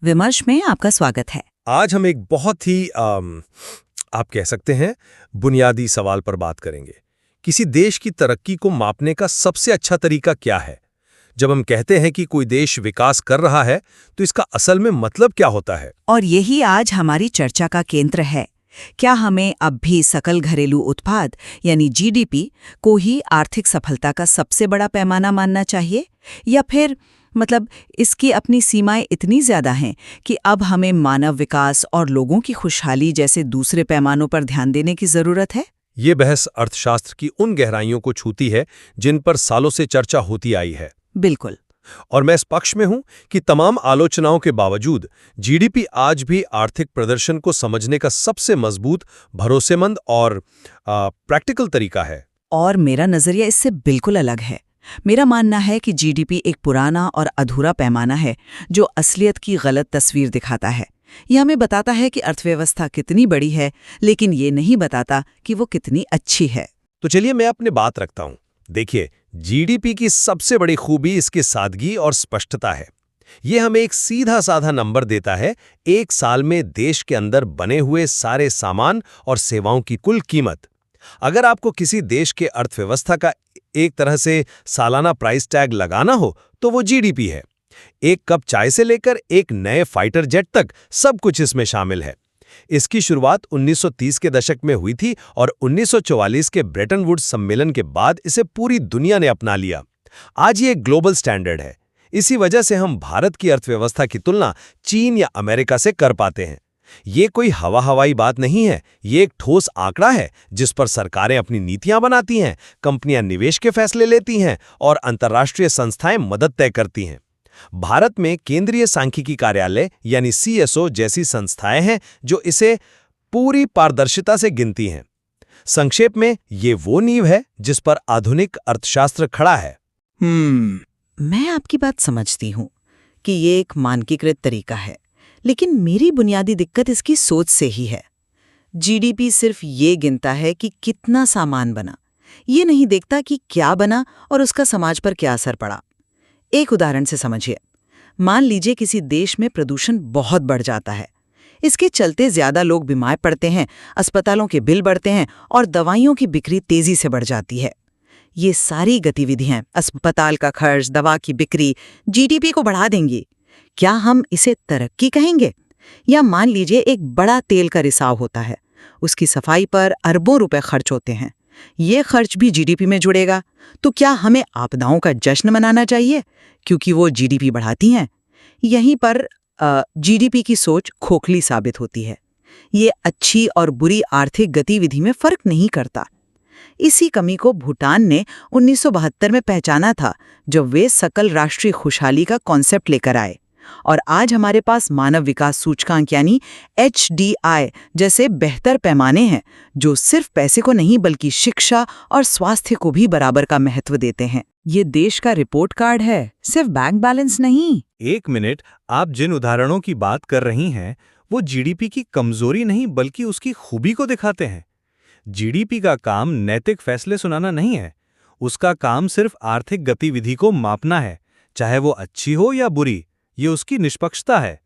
विमर्श में आपका स्वागत है। आज हम एक बहुत ही आप कह सकते हैं बुनियादी सवाल पर बात करेंगे। किसी देश की तरक्की को मापने का सबसे अच्छा तरीका क्या है? जब हम कहते हैं कि कोई देश विकास कर रहा है तो इसका असल में मतलब क्या होता है? और यही आज हमारी चर्चा का केंद्र है। क्या हमें अब भी सकल घरेलू उत्पाद यानी जीडीपी को ही आर्थिक सफलता का सबसे बड़ा पैमाना मानना चाहिए, या फिर इसकी अपनी सीमाएं इतनी ज्यादा हैं कि अब हमें मानव विकास और लोगों की खुशहाली जैसे दूसरे पैमानों पर ध्यान देने की जरूरत है? ये बहस अर्थशास्त्र की उन गहराइयों को छूती है जिन पर सालों से चर्चा होती आई है। बिल्कुल। और मैं इस पक्ष में हूं कि तमाम आलोचनाओं के बावजूद जीडीपी आज भी आर्थिक प्रदर्शन को समझने का सबसे मजबूत, भरोसेमंद और प्रैक्टिकल तरीका है। और मेरा नजरिया इससे बिल्कुल अलग है। मेरा मानना है कि जीडीपी एक पुराना और अधूरा पैमाना है जो असलियत की गलत तस्वीर दिखाता है। यह हमें बताता है कि अर्थव्यवस्था कितनी बड़ी है, लेकिन ये नहीं बताता कि वो कितनी अच्छी है। तो चलिए मैं अपनी बात रखता हूं। देखिए, जीडीपी की सबसे बड़ी खूबी इसकी सादगी और स्पष्टता है। ये हमें एक सीधा साधा नंबर देता है, एक साल में देश के अंदर बने हुए सारे सामान और सेवाओं की कुल कीमत। अगर आपको किसी देश के अर्थव्यवस्था का एक तरह से सालाना प्राइस टैग लगाना हो तो वो जीडीपी है। एक कप चाय से लेकर एक नए फाइटर जेट तक सब कुछ इसमें शामिल है। इसकी शुरुआत 1930 के दशक में हुई थी और 1944 के ब्रेटन वुड्स सम्मेलन के बाद इसे पूरी दुनिया ने अपना लिया। आज ये एक ग्लोबल स्टैंडर्ड है। इसी वजह से हम भारत की अर्थव्यवस्था की तुलना चीन या अमेरिका से कर पाते हैं। ये कोई हवाई बात नहीं है, ये एक ठोस आंकड़ा है जिस पर सरकारें अपनी नीतियां बनाती हैं, कंपनियां निवेश के फैसले लेती हैं और अंतर्राष्ट्रीय संस्थाएं मदद तय करती हैं। भारत में केंद्रीय सांख्यिकी कार्यालय यानी सीएसओ जैसी संस्थाएं हैं जो इसे पूरी पारदर्शिता से गिनती हैं। संक्षेप में ये वो नींव है जिस पर आधुनिक अर्थशास्त्र खड़ा है। मैं आपकी बात समझती हूँ कि ये एक मानकीकृत तरीका है, लेकिन मेरी बुनियादी दिक्कत इसकी सोच से ही है। जीडीपी सिर्फ ये गिनता है कि कितना सामान बना, ये नहीं देखता कि क्या बना और उसका समाज पर क्या असर पड़ा। एक उदाहरण से समझिए। मान लीजिए किसी देश में प्रदूषण बहुत बढ़ जाता है। इसके चलते ज्यादा लोग बीमार पड़ते हैं, अस्पतालों के बिल बढ़ते हैं और दवाइयों की बिक्री तेजी से बढ़ जाती है। ये सारी गतिविधियां, अस्पताल का खर्च, दवा की बिक्री, जीडीपी को बढ़ा देंगी। क्या हम इसे तरक्की कहेंगे? या मान लीजिए एक बड़ा तेल का रिसाव होता है, उसकी सफाई पर अरबों रुपए खर्च होते हैं, ये खर्च भी जीडीपी में जुड़ेगा। तो क्या हमें आपदाओं का जश्न मनाना चाहिए क्योंकि वो जीडीपी बढ़ाती हैं? यहीं पर जीडीपी की सोच खोखली साबित होती है। ये अच्छी और बुरी आर्थिक गतिविधि में फर्क नहीं करता। इसी कमी को भूटान ने 1972 में पहचाना था जब वे सकल राष्ट्रीय खुशहाली का कॉन्सेप्ट लेकर आए। और आज हमारे पास मानव विकास सूचकांक यानी HDI जैसे बेहतर पैमाने हैं जो सिर्फ पैसे को नहीं बल्कि शिक्षा और स्वास्थ्य को भी बराबर का महत्व देते हैं। ये देश का रिपोर्ट कार्ड है, सिर्फ बैंक बैलेंस नहीं। एक मिनट, आप जिन उदाहरणों की बात कर रही हैं वो जीडीपी की कमजोरी नहीं बल्कि उसकी खूबी को दिखाते हैं। जीडीपी का काम नैतिक फैसले सुनाना नहीं है, उसका काम सिर्फ आर्थिक गतिविधि को मापना है, चाहे वो अच्छी हो या बुरी। ये उसकी निष्पक्षता है।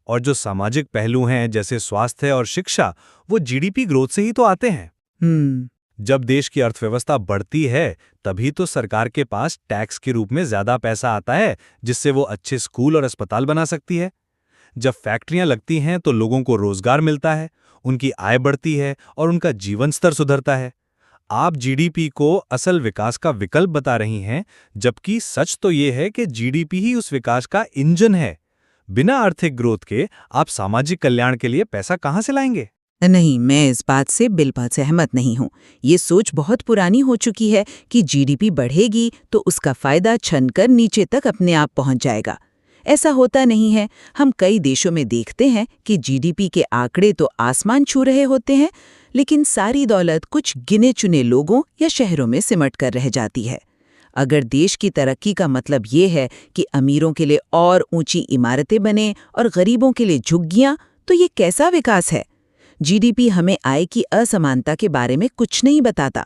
और जो सामाजिक पहलू हैं जैसे स्वास्थ्य और शिक्षा, वो जीडीपी ग्रोथ से ही तो आते हैं। जब देश की अर्थव्यवस्था बढ़ती है तभी तो सरकार के पास टैक्स के रूप में ज्यादा पैसा आता है जिससे वो अच्छे स्कूल और अस्पताल बना सकती है। जब फैक्ट्रियां लगती हैं तो लोगों को रोजगार मिलता है, उनकी आय बढ़ती है और उनका जीवन स्तर सुधरता है। आप जीडीपी को असल विकास का विकल्प बता रही हैं, जबकि सच तो ये है कि जीडीपी ही उस विकास का इंजन है। बिना आर्थिक ग्रोथ के आप सामाजिक कल्याण के लिए पैसा कहां से लाएंगे? नहीं, मैं इस बात से बिल्कुल सहमत नहीं हूँ। ये सोच बहुत पुरानी हो चुकी है कि जीडीपी बढ़ेगी तो उसका फायदा छनकर नीचे तक अपने आप पहुंच जाएगा। ऐसा होता नहीं है। हम कई देशों में देखते हैं कि जीडीपी के आंकड़े तो आसमान छू रहे होते हैं, लेकिन सारी दौलत कुछ गिने चुने लोगों या शहरों में सिमट कर रह जाती है। अगर देश की तरक्की का मतलब ये है कि अमीरों के लिए और ऊंची इमारतें बने और गरीबों के लिए झुग्गियां, तो ये कैसा विकास है? जीडीपी हमें आय की असमानता के बारे में कुछ नहीं बताता।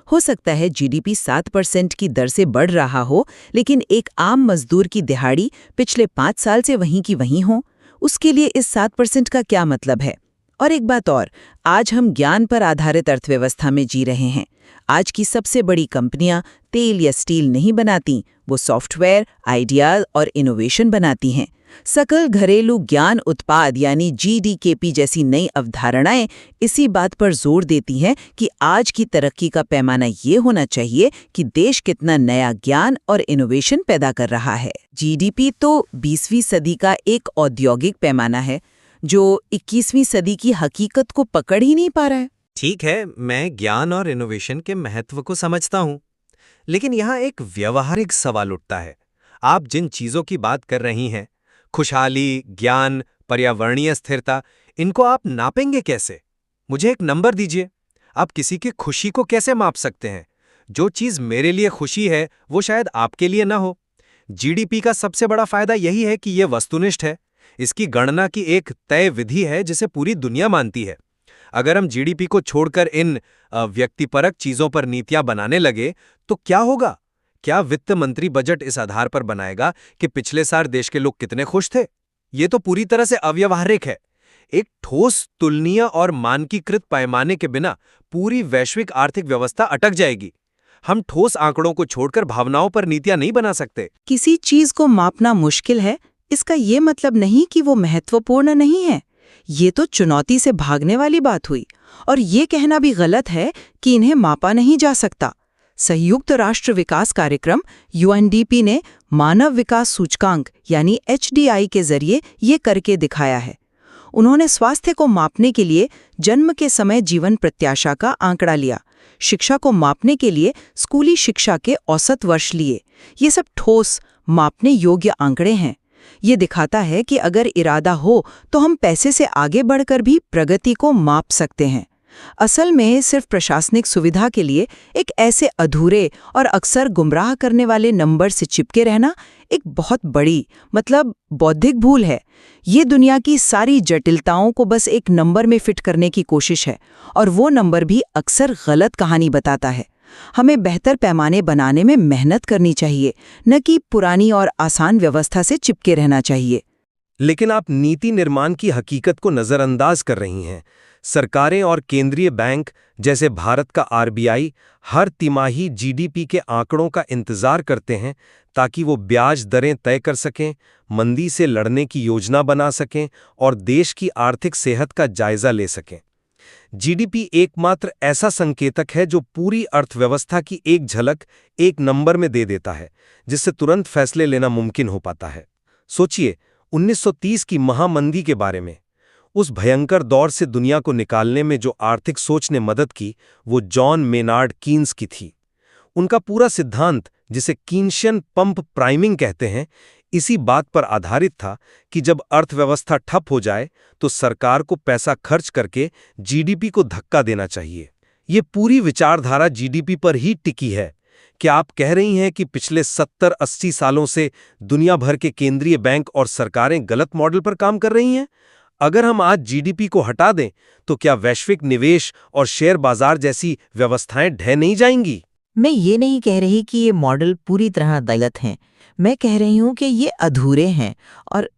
हो सकता है जीडीपी 7% की दर से बढ़ रहा हो, लेकिन एक आम मजदूर की दिहाड़ी पिछले 5 साल से वहीं की वहीं हो। उसके लिए इस 7% का क्या मतलब है? और एक बात और, आज हम ज्ञान पर आधारित अर्थव्यवस्था में जी रहे हैं। आज की सबसे बड़ी कंपनियां तेल या स्टील नहीं बनाती, वो सॉफ्टवेयर, आइडियाज और इनोवेशन बनाती हैं। सकल घरेलू ज्ञान उत्पाद यानी जीडीकेपी जैसी नई अवधारणाएं इसी बात पर जोर देती हैं कि आज की तरक्की का पैमाना ये होना चाहिए कि देश कितना नया ज्ञान और इनोवेशन पैदा कर रहा है। जीडीपी तो 20वीं सदी का एक औद्योगिक पैमाना है जो 21वीं सदी की हकीकत को पकड़ ही नहीं पा रहा है। ठीक है, मैं ज्ञान और इनोवेशन के महत्व को समझता हूं, लेकिन यहाँ एक व्यवहारिक सवाल उठता है। आप जिन चीजों की बात कर रही हैं, खुशहाली, ज्ञान, पर्यावरणीय स्थिरता, इनको आप नापेंगे कैसे? मुझे एक नंबर दीजिए। आप किसी की खुशी को कैसे माप सकते हैं? जो चीज मेरे लिए खुशी है वो शायद आपके लिए ना हो। जीडीपी का सबसे बड़ा फायदा यही है कि यह वस्तुनिष्ठ है। इसकी गणना की एक तय विधि है जिसे पूरी दुनिया मानती है। अगर हम जीडीपी को छोड़कर इन व्यक्तिपरक चीजों पर नीतियां बनाने लगे तो क्या होगा? क्या वित्त मंत्री बजट इस आधार पर बनाएगा कि पिछले साल देश के लोग कितने खुश थे? ये तो पूरी तरह से अव्यावहारिक है। एक ठोस, तुलनीय और मानकीकृत पैमाने के बिना पूरी वैश्विक आर्थिक व्यवस्था अटक जाएगी। हम ठोस आंकड़ों को छोड़कर भावनाओं पर नीतियां नहीं बना सकते। किसी चीज को मापना मुश्किल है, इसका ये मतलब नहीं कि वो महत्वपूर्ण नहीं है। ये तो चुनौती से भागने वाली बात हुई। और ये कहना भी गलत है कि इन्हें मापा नहीं जा सकता। संयुक्त राष्ट्र विकास कार्यक्रम यूएनडीपी ने मानव विकास सूचकांक यानी एचडीआई के जरिए ये करके दिखाया है। उन्होंने स्वास्थ्य को मापने के लिए जन्म के समय जीवन प्रत्याशा का आंकड़ा लिया, शिक्षा को मापने के लिए स्कूली शिक्षा के औसत वर्ष लिए। ये सब ठोस, मापने योग्य आंकड़े हैं। ये दिखाता है कि अगर इरादा हो तो हम पैसे से आगे बढ़कर भी प्रगति को माप सकते हैं। असल में सिर्फ प्रशासनिक सुविधा के लिए एक ऐसे अधूरे और अक्सर गुमराह करने वाले नंबर से चिपके रहना एक बहुत बड़ी, मतलब बौद्धिक भूल है। ये दुनिया की सारी जटिलताओं को बस एक नंबर में फिट करने की कोशिश है, और वो नंबर भी अक्सर गलत कहानी बताता है। हमें बेहतर पैमाने बनाने में मेहनत करनी चाहिए, न कि पुरानी और आसान व्यवस्था से चिपके रहना चाहिए। लेकिन आप नीति निर्माण की हकीकत को नज़रअंदाज कर रही हैं। सरकारें और केंद्रीय बैंक जैसे भारत का आरबीआई हर तिमाही जीडीपी के आंकड़ों का इंतजार करते हैं ताकि वो ब्याज दरें तय कर सकें, मंदी से लड़ने की योजना बना सकें और देश की आर्थिक सेहत का जायजा ले सकें। जीडीपी एकमात्र ऐसा संकेतक है जो पूरी अर्थव्यवस्था की एक झलक एक नंबर में दे देता है, जिससे तुरंत फैसले लेना मुमकिन हो पाता है। सोचिए 1930 की महामंदी के बारे में। उस भयंकर दौर से दुनिया को निकालने में जो आर्थिक सोच ने मदद की, वो जॉन मेनार्ड कीन्स की थी। उनका पूरा सिद्धांत, जिसे कीन्शियन पंप प्राइमिंग कहते हैं, इसी बात पर आधारित था कि जब अर्थव्यवस्था ठप हो जाए तो सरकार को पैसा खर्च करके जीडीपी को धक्का देना चाहिए। ये पूरी विचारधारा जीडीपी पर ही टिकी है। क्या आप कह रही हैं कि पिछले 70-80 सालों से दुनिया भर के केंद्रीय बैंक और सरकारें गलत मॉडल पर काम कर रही हैं? अगर हम आज जीडीपी को हटा दें तो क्या वैश्विक निवेश और शेयर बाजार जैसी व्यवस्थाएं ढह नहीं जाएंगी? मैं ये नहीं कह रही कि ये मॉडल पूरी तरह गलत हैं। मैं कह रही हूँ कि ये अधूरे हैं और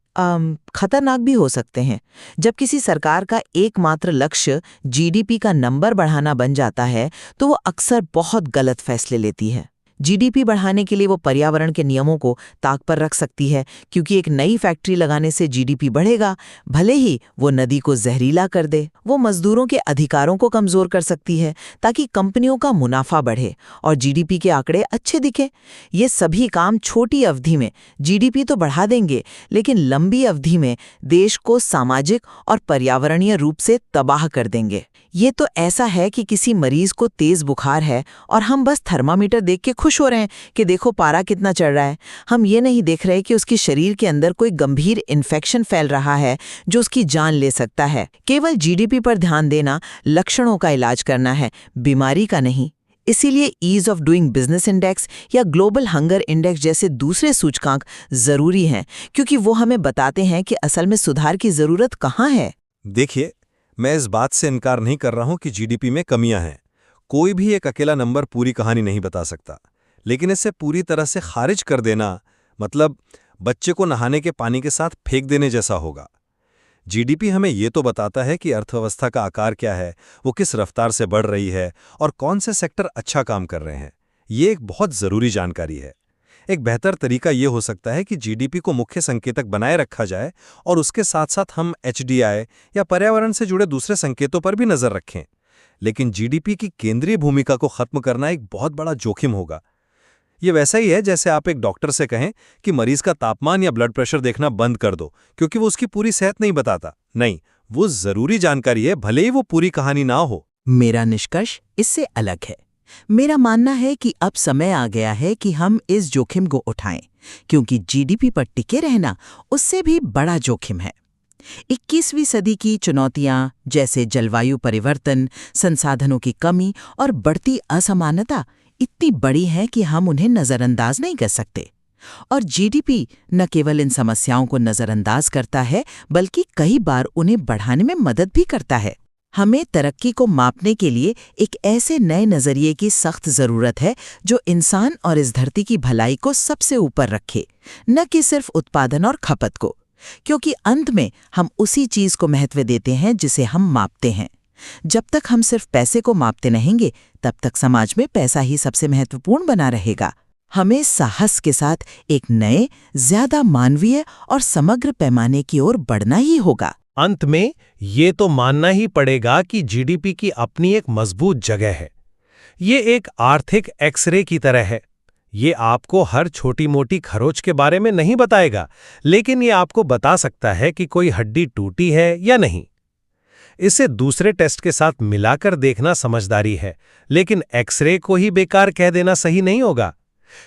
खतरनाक भी हो सकते हैं। जब किसी सरकार का एकमात्र लक्ष्य जीडीपी का नंबर बढ़ाना बन जाता है तो वो अक्सर बहुत गलत फैसले लेती है। जीडीपी बढ़ाने के लिए वो पर्यावरण के नियमों को ताक पर रख सकती है, क्योंकि एक नई फैक्ट्री लगाने से जीडीपी बढ़ेगा, भले ही वो नदी को जहरीला कर दे। वो मजदूरों के अधिकारों को कमजोर कर सकती है ताकि कंपनियों का मुनाफा बढ़े और जीडीपी के आंकड़े अच्छे दिखे। ये सभी काम छोटी अवधि में जीडीपी तो बढ़ा देंगे, लेकिन लंबी अवधि में देश को सामाजिक और पर्यावरणीय रूप से तबाह कर देंगे। ये तो ऐसा है कि किसी मरीज को तेज बुखार है और हम बस थर्मामीटर देख के खुश हो रहे हैं कि देखो पारा कितना चढ़ रहा है। हम ये नहीं देख रहे कि उसके शरीर के अंदर कोई गंभीर इन्फेक्शन फैल रहा है जो उसकी जान ले सकता है। केवल जीडीपी पर ध्यान देना लक्षणों का इलाज करना है, बीमारी का नहीं। इसीलिए ease of doing business index या ग्लोबल हंगर इंडेक्स जैसे दूसरे सूचकांक जरूरी हैं, क्योंकि वो हमें बताते हैं कि असल में सुधार की जरूरत कहाँ है। देखिए, मैं इस बात से इनकार नहीं कर रहा हूं कि जीडीपी में कमियां हैं। कोई भी एक अकेला नंबर पूरी कहानी नहीं बता सकता, लेकिन इसे पूरी तरह से खारिज कर देना मतलब बच्चे को नहाने के पानी के साथ फेंक देने जैसा होगा। जीडीपी हमें ये तो बताता है कि अर्थव्यवस्था का आकार क्या है, वो किस रफ्तार से बढ़ रही है और कौन से सेक्टर अच्छा काम कर रहे हैं। ये एक बहुत ज़रूरी जानकारी है। एक बेहतर तरीका ये हो सकता है कि जीडीपी को मुख्य संकेतक बनाए रखा जाए और उसके साथ साथ हम एचडीआई या पर्यावरण से जुड़े दूसरे संकेतों पर भी नज़र रखें। लेकिन जीडीपी की केंद्रीय भूमिका को खत्म करना एक बहुत बड़ा जोखिम होगा। ये वैसा ही है जैसे आप एक डॉक्टर से कहें कि मरीज का तापमान या ब्लड प्रेशर देखना बंद कर दो, क्योंकि वो उसकी पूरी सेहत नहीं बताता। नहीं, वो जरूरी जानकारी है, भले ही वो पूरी कहानी ना हो। मेरा निष्कर्ष इससे अलग है। मेरा मानना है कि अब समय आ गया है कि हम इस जोखिम को उठाएं, क्योंकि जीडीपी पर टिके रहना उससे भी बड़ा जोखिम है। 21वीं सदी की चुनौतियां जैसे जलवायु परिवर्तन, संसाधनों की कमी और बढ़ती असमानता इतनी बड़ी हैं कि हम उन्हें नज़रअंदाज नहीं कर सकते। और जीडीपी न केवल इन समस्याओं को नज़रअंदाज करता है, बल्कि कई बार उन्हें बढ़ाने में मदद भी करता है। हमें तरक्की को मापने के लिए एक ऐसे नए नज़रिए की सख्त ज़रूरत है जो इंसान और इस धरती की भलाई को सबसे ऊपर रखे, न कि सिर्फ उत्पादन और खपत को, क्योंकि अंत में हम उसी चीज़ को महत्व देते हैं जिसे हम मापते हैं। जब तक हम सिर्फ पैसे को मापते रहेंगे, तब तक समाज में पैसा ही सबसे महत्वपूर्ण बना रहेगा। हमें साहस के साथ एक नए, ज्यादा मानवीय और समग्र पैमाने की ओर बढ़ना ही होगा। अंत में ये तो मानना ही पड़ेगा कि जीडीपी की अपनी एक मजबूत जगह है। ये एक आर्थिक एक्सरे की तरह है। ये आपको हर छोटी-मोटी खरोच के बारे में नहीं बताएगा, लेकिन ये आपको बता सकता है कि कोई हड्डी टूटी है या नहीं। इसे दूसरे टेस्ट के साथ मिलाकर देखना समझदारी है, लेकिन एक्सरे को ही बेकार कह देना सही नहीं होगा।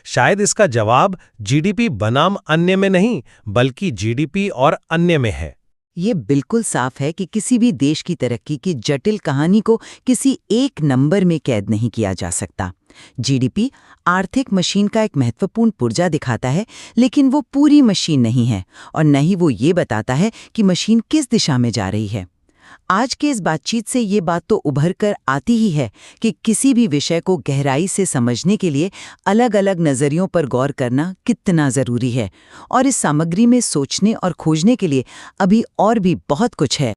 शायद इसका जवाब जीडीपी बनाम अन्य में नहीं, बल्कि जीडीपी और अन्य में है। ये बिल्कुल साफ है कि किसी भी देश की तरक्की की जटिल कहानी को किसी एक नंबर में कैद नहीं किया जा सकता। जीडीपी आर्थिक मशीन का एक महत्वपूर्ण पुर्जा दिखाता है, लेकिन वो पूरी मशीन नहीं है और न ही वो ये बताता है कि मशीन किस दिशा में जा रही है। आज के इस बातचीत से ये बात तो उभर कर आती ही है कि किसी भी विषय को गहराई से समझने के लिए अलग अलग नज़रियों पर गौर करना कितना ज़रूरी है, और इस सामग्री में सोचने और खोजने के लिए अभी और भी बहुत कुछ है।